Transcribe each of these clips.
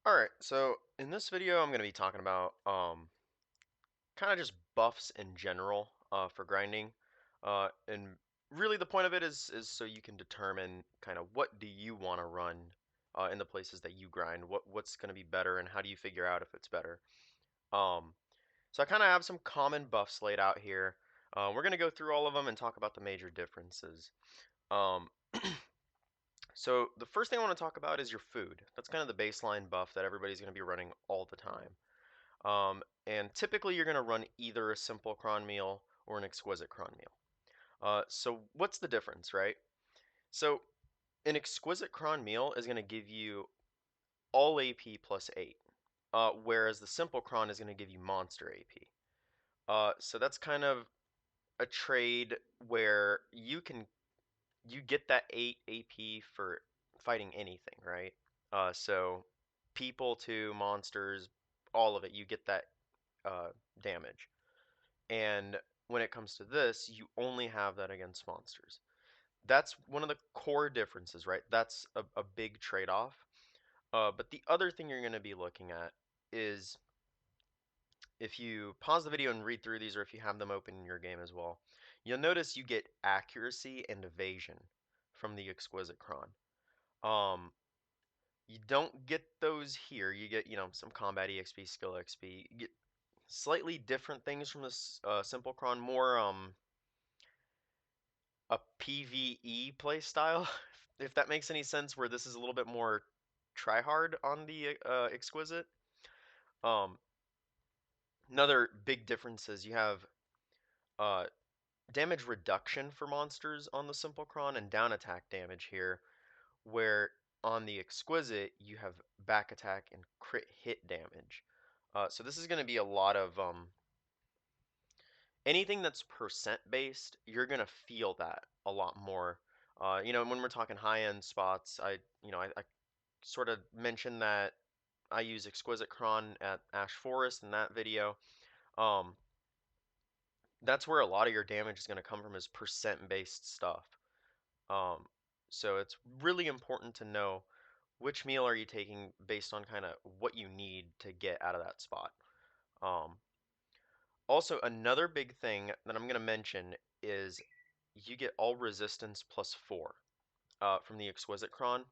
Alright, so in this video I'm going to be talking about kind of just buffs in general for grinding. And really the point of it is so you can determine kind of what do you want to run in the places that you grind, what's going to be better and how do you figure out if it's better. Um, so I kind of have some common buffs laid out here. We're going to go through all of them and talk about the major differences. Um, so the first thing I want to talk about is your food. That's kind of the baseline buff that everybody's going to be running all the time. And typically you're going to run either a simple cron meal or an exquisite cron meal. So what's the difference, right? So an exquisite cron meal is going to give you all AP plus 8, whereas the simple cron is going to give you monster AP. So that's kind of a trade where you get that 8 AP for fighting anything, right? So people to monsters, all of it, you get that damage. And when it comes to this, you only have that against monsters. That's one of the core differences, right? That's a big trade-off. But the other thing you're going to be looking at is if you pause the video and read through these, or if you have them open in your game as well, you'll notice you get accuracy and evasion from the exquisite cron. Um, you don't get those here. You get, some combat EXP, skill XP. You get slightly different things from this simple cron, more a PvE play style, if that makes any sense, where this is a little bit more try hard on the exquisite. Um, Another big difference is you have uh, damage reduction for monsters on the simple cron and down attack damage here, where on the exquisite you have back attack and crit hit damage. So this is going to be a lot of anything that's percent based, you're gonna feel that a lot more. When we're talking high end spots, I sort of mentioned that I use Exquisite Cron at Ash Forest in that video. Um, that's where a lot of your damage is gonna come from is percent based stuff. Um, so it's really important to know which meal are you taking based on kind of what you need to get out of that spot. Um, Also, another big thing that I'm going to mention is you get all resistance plus 4 from the Exquisite Cron.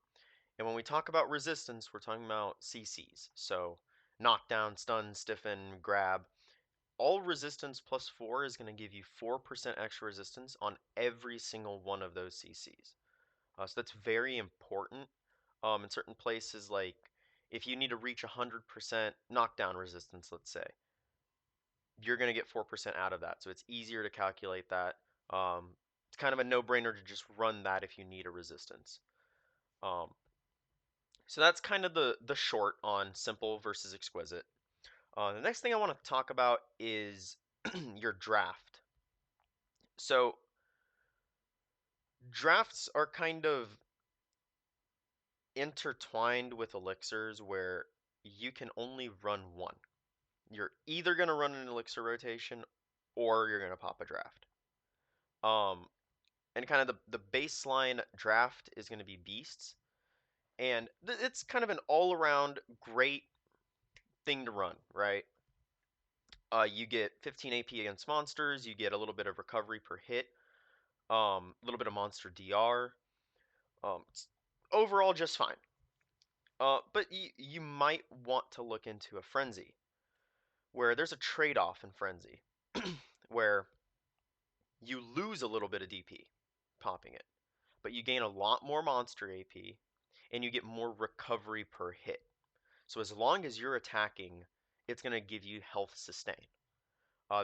And when we talk about resistance, we're talking about CCs. So knockdown, stun, stiffen, grab. All resistance plus 4 is going to give you 4% extra resistance on every single one of those CCs. So that's very important in certain places, like if you need to reach 100% knockdown resistance, let's say you're going to get 4% out of that. So it's easier to calculate that. It's kind of a no-brainer to just run that if you need a resistance. Um, so that's kind of the short on simple versus exquisite. The next thing I want to talk about is your draft. So drafts are kind of intertwined with elixirs where you can only run one. You're either going to run an elixir rotation or you're going to pop a draft. And kind of the baseline draft is going to be beasts, and it's kind of an all-around great thing to run, right? You get 15 AP against monsters, you get a little bit of recovery per hit, a little bit of monster DR. It's overall just fine. But you might want to look into a frenzy, where there's a trade-off in frenzy, where you lose a little bit of DP popping it, but you gain a lot more monster AP, and you get more recovery per hit. So as long as you're attacking, it's going to give you health sustain.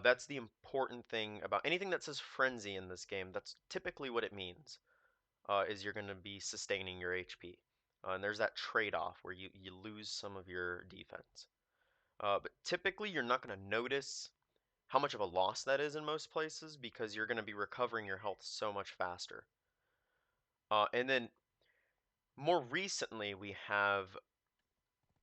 That's the important thing about anything that says frenzy in this game. That's typically what it means, is you're going to be sustaining your HP. And there's that trade-off where you lose some of your defense. But typically you're not going to notice how much of a loss that is in most places because you're going to be recovering your health so much faster. And then more recently we have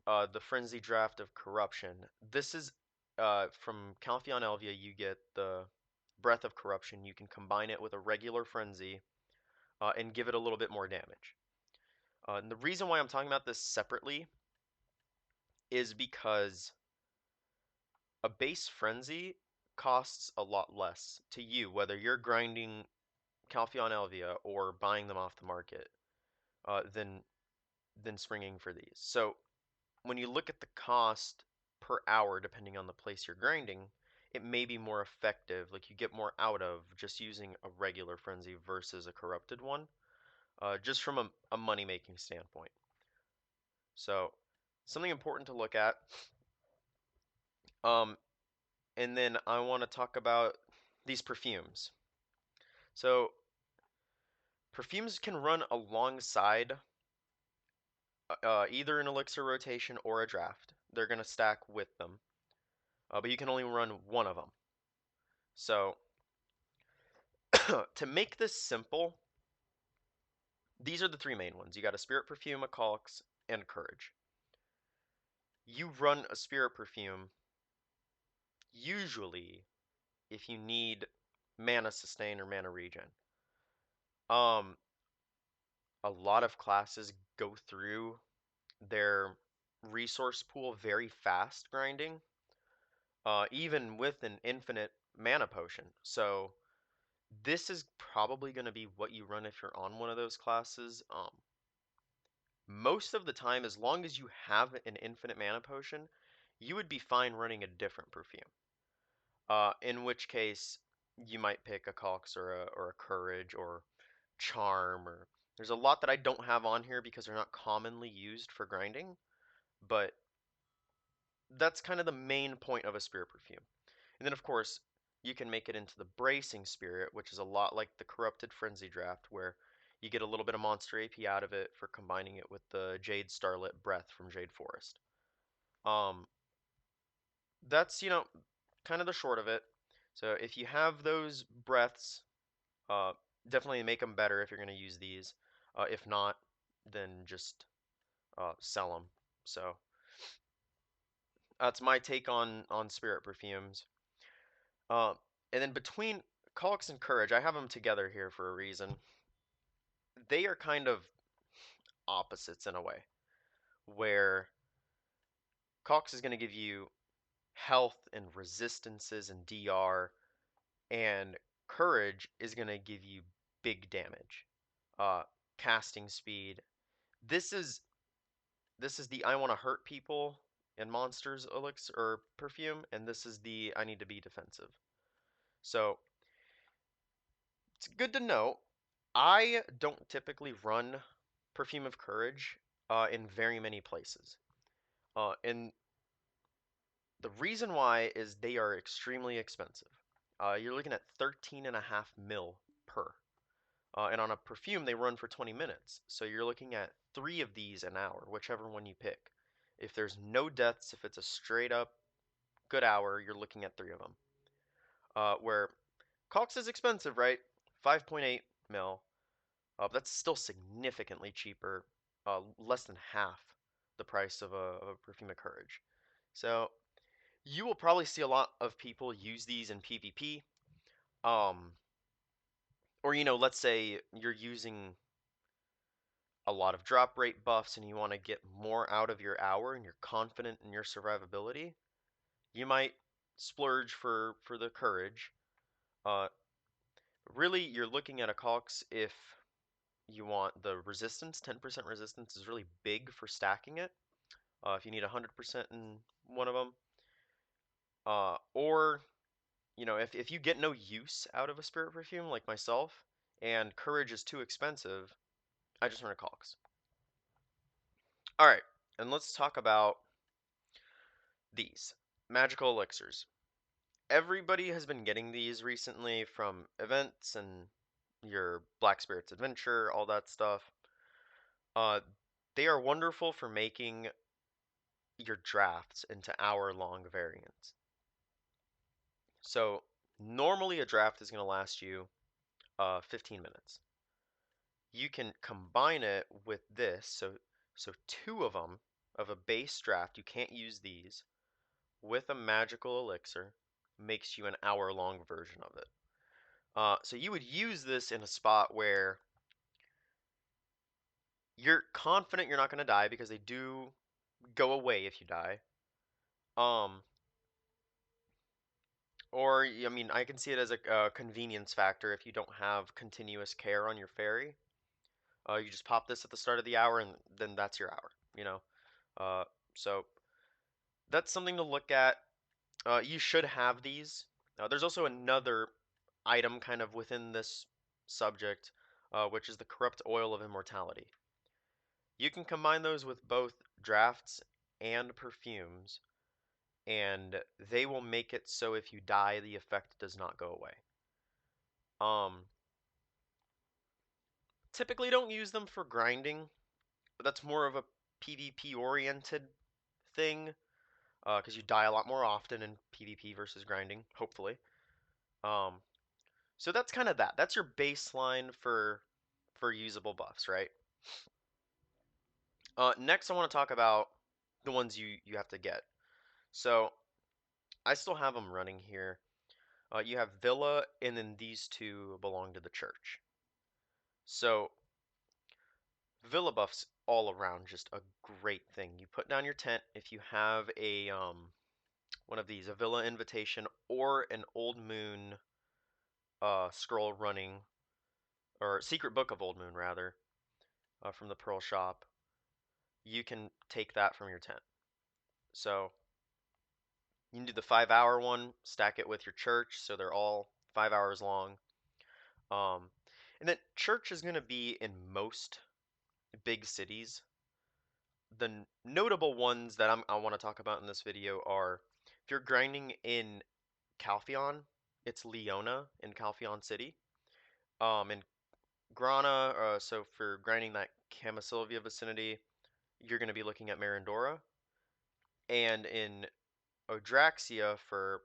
the Frenzy Draft of Corruption. This is from Calpheon Elvia, you get the Breath of Corruption. You can combine it with a regular Frenzy and give it a little bit more damage. And the reason why I'm talking about this separately is because a base frenzy costs a lot less to you, whether you're grinding Calpheon Elvia or buying them off the market, than springing for these. So when you look at the cost per hour, depending on the place you're grinding, it may be more effective. Like you get more out of just using a regular frenzy versus a corrupted one, just from a money making standpoint. So something important to look at. Um, and then I want to talk about these perfumes. So perfumes can run alongside either an elixir rotation or a draft. They're going to stack with them, but you can only run one of them. So to make this simple, these are the three main ones. You got a spirit perfume, a calx, and courage. You run a spirit perfume usually if you need mana sustain or mana regen. Um, a lot of classes go through their resource pool very fast grinding, even with an infinite mana potion. So this is probably going to be what you run if you're on one of those classes. Most of the time, as long as you have an infinite mana potion, you would be fine running a different perfume. In which case, you might pick a calx or a courage or charm, or there's a lot that I don't have on here because they're not commonly used for grinding, but that's kind of the main point of a spirit perfume. And then of course, you can make it into the bracing spirit, which is a lot like the corrupted frenzy draft, where you get a little bit of monster AP out of it for combining it with the Jade Starlit Breath from Jade Forest. Um, that's, kind of the short of it. So if you have those breaths, uh, definitely make them better if you're going to use these. If not, then just sell them. So that's my take on spirit perfumes. Uh, and then between Calix and Courage, I have them together here for a reason. They are kind of opposites in a way, where Calix is going to give you health and resistances and DR, and Courage is going to give you big damage, uh, casting speed. This is this is the I want to hurt people and monsters elixir or perfume, and this is the I need to be defensive. So it's good to know. I don't typically run Perfume of Courage in very many places. And the reason why is they are extremely expensive. You're looking at 13.5 mil per. And on a perfume, they run for 20 minutes. So you're looking at 3 of these an hour, whichever one you pick. If there's no deaths, if it's a straight up good hour, you're looking at 3 of them. Where Cox is expensive, right? 5.8 mil. That's still significantly cheaper, less than half the price of a Perfume of Courage. So you will probably see a lot of people use these in PvP. Um, or, let's say you're using a lot of drop rate buffs and you want to get more out of your hour and you're confident in your survivability, you might splurge for the Courage. Uh, Really, you're looking at a Cox if you want the resistance. 10% resistance is really big for stacking it. If you need 100% in one of them. Or, if you get no use out of a spirit perfume like myself, and courage is too expensive, I just run a Cox. Alright, and let's talk about these. Magical elixirs. Everybody has been getting these recently from events and your Black Spirits Adventure, all that stuff. Uh, they are wonderful for making your drafts into hour-long variants. So normally a draft is going to last you 15 minutes. You can combine it with this, so 2 of them of a base draft, you can't use these, with a magical elixir, makes you an hour-long version of it. So you would use this in a spot where you're confident you're not going to die because they do go away if you die. Um, or I mean, I can see it as a convenience factor if you don't have continuous care on your fairy. You just pop this at the start of the hour, and then that's your hour. You know, uh, so that's something to look at. You should have these. There's also another item kind of within this subject, which is the corrupt oil of immortality. You can combine those with both drafts and perfumes, and they will make it so if you die, the effect does not go away. Um, Typically don't use them for grinding, but that's more of a PvP oriented thing, because you die a lot more often in PvP versus grinding, hopefully. Um, so that's kind of that. That's your baseline for usable buffs, right? Next, I want to talk about the ones you have to get. So I still have them running here. You have Villa, and then these two belong to the church. So Villa buffs all around just a great thing. You put down your tent if you have a one of these, a Villa Invitation or an Old Moon scroll running, or Secret Book of Old Moon rather, from the Pearl Shop. You can take that from your tent. So you can do the 5 hour one, stack it with your church, so they're all 5 hours long. Um, and then church is going to be in most big cities. The notable ones that I want to talk about in this video are if you're grinding in Calpheon, it's Leona in Calpheon City. In Grana, so for grinding that Camisylvia vicinity, you're going to be looking at Marindora. And in Odraxia, for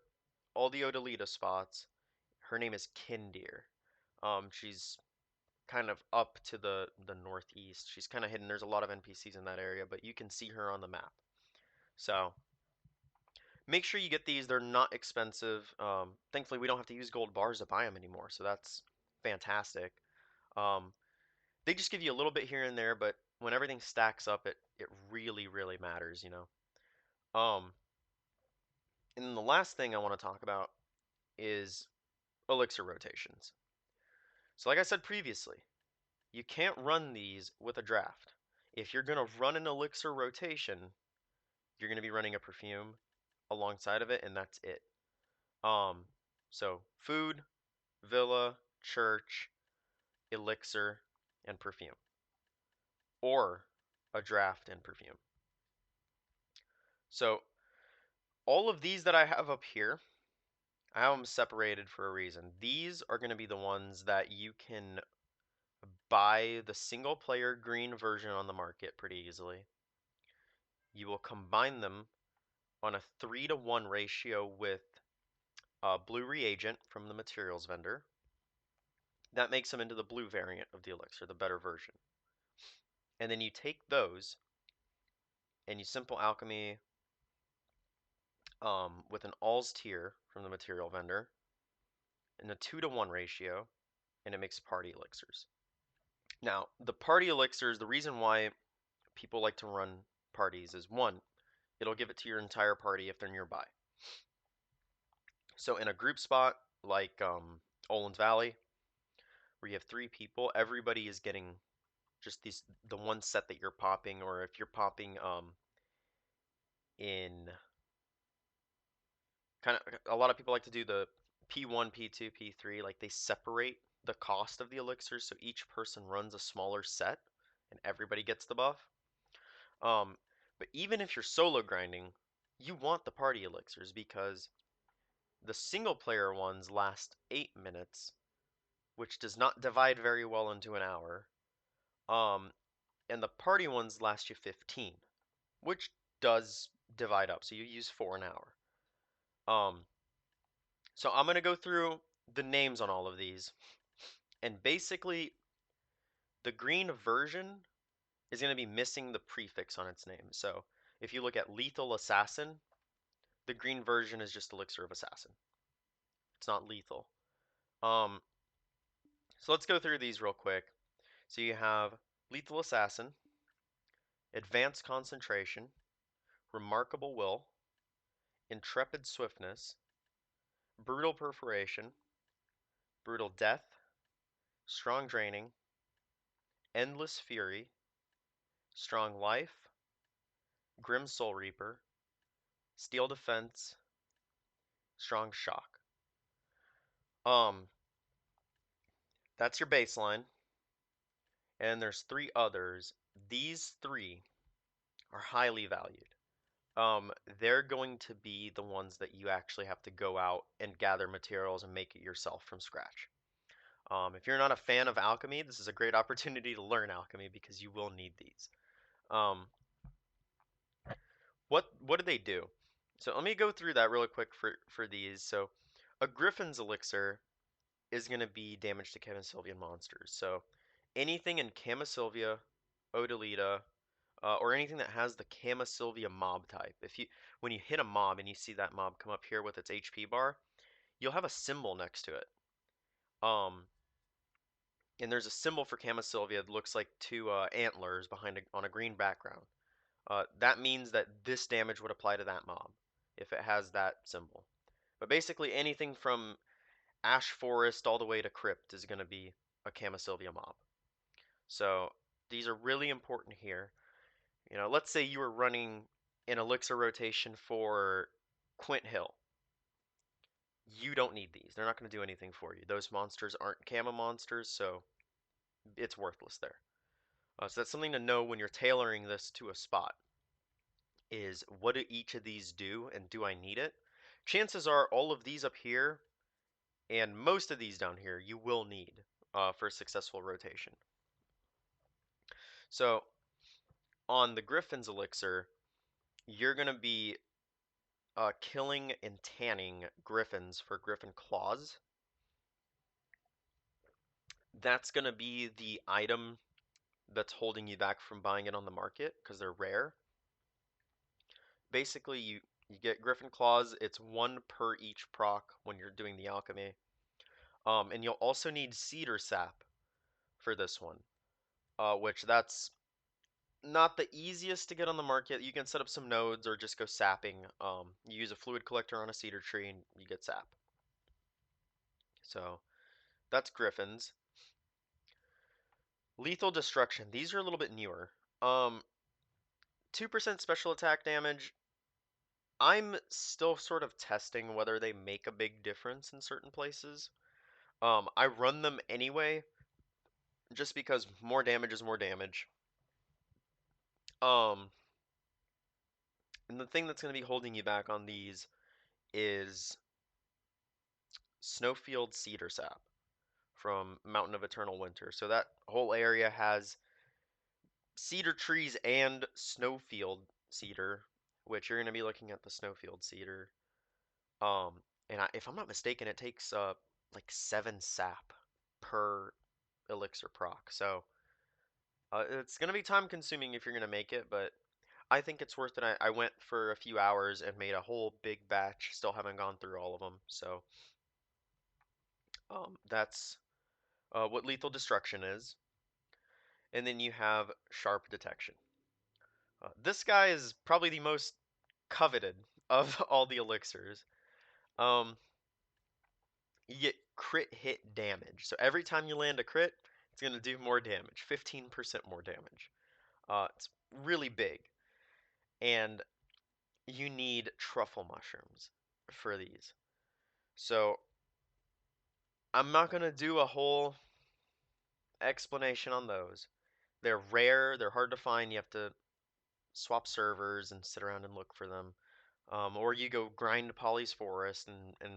all the Odalita spots, her name is Kindir. She's kind of up to the northeast. She's kind of hidden. There's a lot of NPCs in that area, but you can see her on the map. So make sure you get these. They're not expensive. Thankfully, we don't have to use gold bars to buy them anymore, so that's fantastic. Um, they just give you a little bit here and there, but when everything stacks up, it really really matters, you know. And then the last thing I want to talk about is elixir rotations. So like I said previously, you can't run these with a draft. If you're going to run an elixir rotation, you're going to be running a perfume alongside of it, and that's it. Um, so food, villa, church, elixir, and perfume, or a draft and perfume. So all of these that I have up here, I have them separated for a reason. These are going to be the ones that you can buy the single player green version on the market pretty easily. You will combine them on a 3-to-1 ratio with blue reagent from the materials vendor. That makes them into the blue variant of the elixir, the better version. And then you take those and you simple alchemy with an alls tier from the material vendor in a 2-to-1 ratio, and it makes party elixirs. Now, the party elixirs, the reason why people like to run parties is one, it'll give it to your entire party if they're nearby. So in a group spot like Olin's Valley, where you have 3 people, everybody is getting just the one set that you're popping, or if you're popping in kind of, a lot of people like to do the P1, P2, P3, like they separate the cost of the elixirs so each person runs a smaller set and everybody gets the buff. Um, but even if you're solo grinding, you want the party elixirs because the single player ones last 8 minutes, which does not divide very well into an hour. And the party ones last you 15, which does divide up, so you use 4 an hour. So I'm going to go through the names on all of these, and basically the green version is going to be missing the prefix on its name. So if you look at Lethal Assassin, the green version is just Elixir of Assassin. It's not lethal. So let's go through these real quick. So you have Lethal Assassin, Advanced Concentration, Remarkable Will, Intrepid Swiftness, Brutal Perforation, Brutal Death, Strong Draining, Endless Fury, Strong Life, Grim Soul Reaper, Steel Defense, Strong Shock. That's your baseline, and there's three others. These three are highly valued. They're going to be the ones that you actually have to go out and gather materials and make it yourself from scratch. If you're not a fan of alchemy, this is a great opportunity to learn alchemy because you will need these. Um, what do they do? So let me go through that really quick for these. So a Griffon's elixir is going to be damage to Camasylvian monsters. So anything in Camasylvia, Odalita, or anything that has the Camasylvia mob type. When you hit a mob and you see that mob come up here with its HP bar, you'll have a symbol next to it. And there's a symbol for Camasylvia that looks like two antlers on a green background. That means that this damage would apply to that mob if it has that symbol. But basically anything from Ash Forest all the way to Crypt is going to be a Camasylvia mob. So these are really important here. Let's say you were running an Elixir Rotation for Quint Hill. You don't need these. They're not going to do anything for you. Those monsters aren't Kama monsters, so it's worthless there. So that's something to know when you're tailoring this to a spot, is what do each of these do and do I need it? Chances are all of these up here and most of these down here you will need for a successful rotation. So on the Griffon's Elixir, you're going to be killing and tanning Griffons for Griffon Claws. That's going to be the item that's holding you back from buying it on the market because they're rare. Basically, you get Griffon Claws. It's one per each proc when you're doing the alchemy. And you'll also need Cedar Sap for this one, which that's not the easiest to get on the market. You can set up some nodes or just go sapping. You use a fluid collector on a cedar tree and you get sap. So that's Griffons. Lethal Destruction. These are a little bit newer. 2% special attack damage. I'm still sort of testing whether they make a big difference in certain places. I run them anyway, just because more damage is more damage. And the thing that's going to be holding you back on these is Snowfield Cedar Sap from Mountain of Eternal Winter. So that whole area has cedar trees and snowfield cedar, which you're going to be looking at the snowfield cedar. And if I'm not mistaken, it takes like 7 sap per elixir proc. So it's going to be time consuming if you're going to make it, but I think it's worth it. I went for a few hours and made a whole big batch. Still haven't gone through all of them. So that's what Lethal Destruction is. And then you have Sharp Detection. This guy is probably the most coveted of all the elixirs. Um, you get crit hit damage. So every time you land a crit, it's going to do more damage, 15% more damage. It's really big. And you need truffle mushrooms for these. So I'm not going to do a whole explanation on those. They're rare, they're hard to find. You have to swap servers and sit around and look for them. Or you go grind Polly's Forest and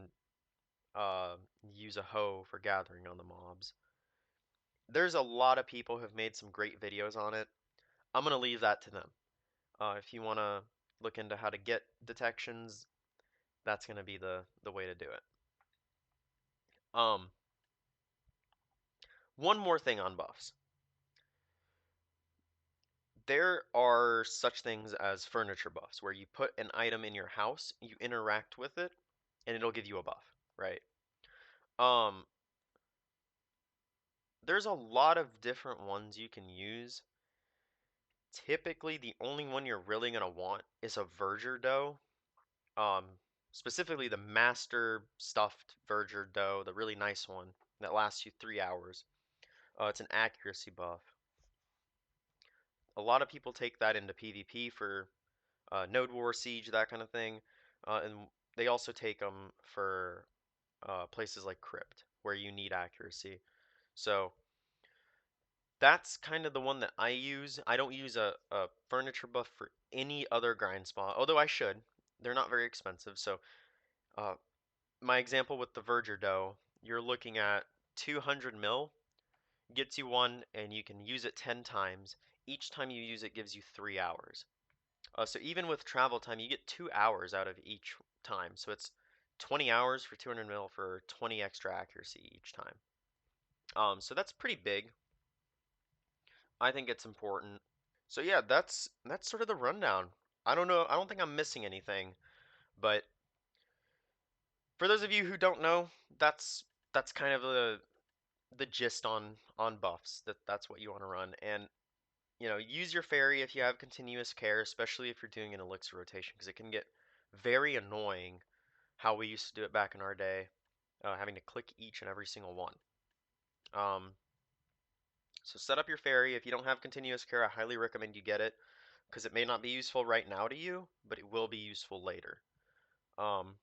use a hoe for gathering on the mobs. There's a lot of people who have made some great videos on it. I'm going to leave that to them. If you want to look into how to get detections, that's going to be the way to do it. One more thing on buffs. There are such things as furniture buffs, where you put an item in your house, you interact with it, and it'll give you a buff, right? Um, there's a lot of different ones you can use Typically, the only one you're really gonna want is a verdure dough. Um, Specifically the master stuffed verdure dough, the really nice one that lasts you 3 hours. It's an accuracy buff. A lot of people take that into PvP for Node War, Siege, that kind of thing, and they also take them for places like Crypt, where you need accuracy. So that's kind of the one that I use. I don't use a furniture buff for any other grind spot, although I should. They're not very expensive. So uh, my example with the Verger dough, you're looking at 200 mil, gets you one, and you can use it 10 times. Each time you use it gives you 3 hours. So even with travel time, you get 2 hours out of each time. So it's 20 hours for 200 mil for 20 extra accuracy each time. So that's pretty big. I think it's important. So yeah, that's sort of the rundown. I don't know. I don't think I'm missing anything, but for those of you who don't know, that's kind of the gist on buffs. That's what you want to run, and use your fairy if you have continuous care, especially if you're doing an elixir rotation, because it can get very annoying how we used to do it back in our day, having to click each and every single one. Um, so set up your fairy. If you don't have continuous care, I highly recommend you get it because it may not be useful right now to you, but it will be useful later. Um,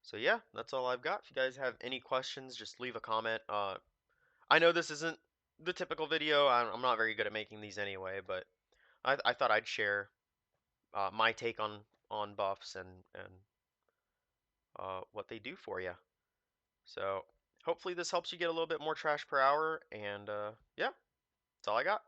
so yeah, that's all I've got. If you guys have any questions, just leave a comment. I know this isn't the typical video. I'm not very good at making these anyway, but I thought I'd share my take on buffs and what they do for you. So hopefully this helps you get a little bit more trash per hour. And yeah, that's all I got.